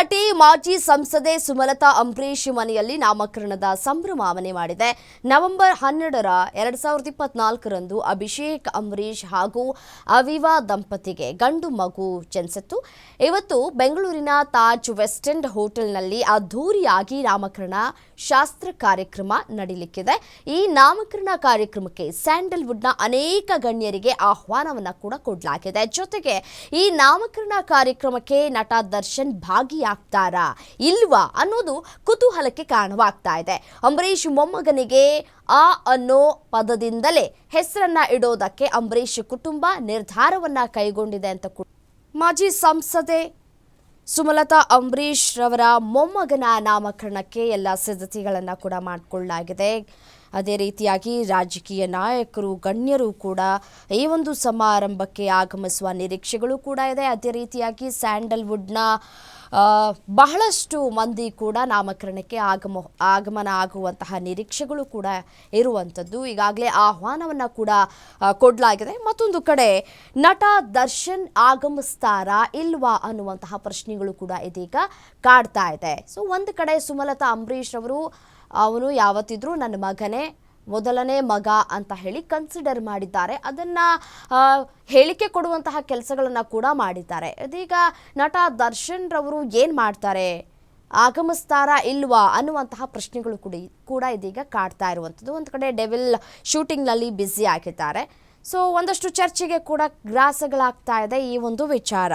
ನಟಿ ಮಾಜಿ ಸಂಸದೆ ಸುಮಲತಾ ಅಂಬರೀಶ್ ಮನೆಯಲ್ಲಿ ನಾಮಕರಣದ ಸಂಭ್ರಮ ಮನೆ ಮಾಡಿದೆ. ನವೆಂಬರ್ 12 2024ರಂದು ಅಭಿಷೇಕ್ ಅಂಬರೀಶ್ ಹಾಗೂ ಅವಿವಾ ದಂಪತಿಗೆ ಗಂಡು ಮಗು ಜನಿಸಿತ್ತು. ಇವತ್ತು ಬೆಂಗಳೂರಿನ ತಾಜ್ ವೆಸ್ಟ್ ಎಂಡ್ ಹೋಟೆಲ್ನಲ್ಲಿ ಅದ್ಧೂರಿಯಾಗಿ ನಾಮಕರಣ ಶಾಸ್ತ್ರ ಕಾರ್ಯಕ್ರಮ ನಡೆಯಲಿಕ್ಕಿದೆ. ಈ ನಾಮಕರಣ ಕಾರ್ಯಕ್ರಮಕ್ಕೆ ಸ್ಯಾಂಡಲ್ವುಡ್ನ ಅನೇಕ ಗಣ್ಯರಿಗೆ ಆಹ್ವಾನವನ್ನ ಕೂಡ ಕೊಡಲಾಗಿದೆ. ಜೊತೆಗೆ ಈ ನಾಮಕರಣ ಕಾರ್ಯಕ್ರಮಕ್ಕೆ ನಟ ದರ್ಶನ್ ಭಾಗಿಯಾಗ್ತಾರಾ ಇಲ್ವಾ ಅನ್ನೋದು ಕುತೂಹಲಕ್ಕೆ ಕಾರಣವಾಗ್ತಾ ಇದೆ. ಅಂಬರೀಶ್ ಮೊಮ್ಮಗನಿಗೆ ಆ ಅನ್ನೋ ಪದದಿಂದಲೇ ಹೆಸರನ್ನ ಇಡೋದಕ್ಕೆ ಅಂಬರೀಶ್ ಕುಟುಂಬ ನಿರ್ಧಾರವನ್ನ ಕೈಗೊಂಡಿದೆ ಅಂತ ಮಾಜಿ ಸಂಸದೆ ಸುಮಲತಾ ಅಂಬರೀಶ್ ರವರ ಮೊಮ್ಮಗನ ನಾಮಕರಣಕ್ಕೆ ಎಲ್ಲ ಸಿದ್ಧತೆಗಳನ್ನು ಕೂಡ ಮಾಡಿಕೊಳ್ಳಲಾಗಿದೆ. ಅದೇ ರೀತಿಯಾಗಿ ರಾಜಕೀಯ ನಾಯಕರು ಗಣ್ಯರು ಕೂಡ ಈ ಒಂದು ಸಮಾರಂಭಕ್ಕೆ ಆಗಮಿಸುವ ನಿರೀಕ್ಷೆಗಳು ಕೂಡ ಇದೆ. ಅದೇ ರೀತಿಯಾಗಿ ಸ್ಯಾಂಡಲ್ವುಡ್ನ ಬಹಳಷ್ಟು ಮಂದಿ ಕೂಡ ನಾಮಕರಣಕ್ಕೆ ಆಗಮನ ಆಗುವಂತಹ ನಿರೀಕ್ಷೆಗಳು ಕೂಡ ಇರುವಂಥದ್ದು. ಈಗಾಗಲೇ ಆಹ್ವಾನವನ್ನು ಕೂಡ ಕೊಡಲಾಗಿದೆ. ಮತ್ತೊಂದು ಕಡೆ ನಟ ದರ್ಶನ್ ಆಗಮಿಸ್ತಾರಾ ಇಲ್ವಾ ಅನ್ನುವಂತಹ ಪ್ರಶ್ನೆಗಳು ಕೂಡ ಇದೀಗ ಕಾಡ್ತಾ ಇದೆ. ಸೊ ಒಂದು ಕಡೆ ಸುಮಲತಾ ಅಂಬರೀಶ್ ಅವನು ಯಾವತ್ತಿದ್ರೂ ನನ್ನ ಮಗನೇ, ಮೊದಲನೇ ಮಗ ಅಂತ ಹೇಳಿ ಕನ್ಸಿಡರ್ ಮಾಡಿದ್ದಾರೆ. ಅದನ್ನು ಹೇಳಿಕೆ ಕೊಡುವಂತಹ ಕೆಲಸಗಳನ್ನು ಕೂಡ ಮಾಡಿದ್ದಾರೆ. ಇದೀಗ ನಟ ದರ್ಶನ್ ರವರು ಏನು ಮಾಡ್ತಾರೆ, ಆಗಮಿಸ್ತಾರಾ ಇಲ್ವಾ ಅನ್ನುವಂತಹ ಪ್ರಶ್ನೆಗಳು ಕೂಡ ಇದೀಗ ಕಾಡ್ತಾ ಇರುವಂಥದ್ದು. ಒಂದು ಕಡೆ ಡೆವಿಲ್ ಶೂಟಿಂಗ್ನಲ್ಲಿ ಬ್ಯುಸಿ ಆಗಿದ್ದಾರೆ. ಸೊ ಒಂದಷ್ಟು ಚರ್ಚೆಗೆ ಕೂಡ ಗ್ರಾಸಗಳಾಗ್ತಾ ಇದೆ ಈ ಒಂದು ವಿಚಾರ.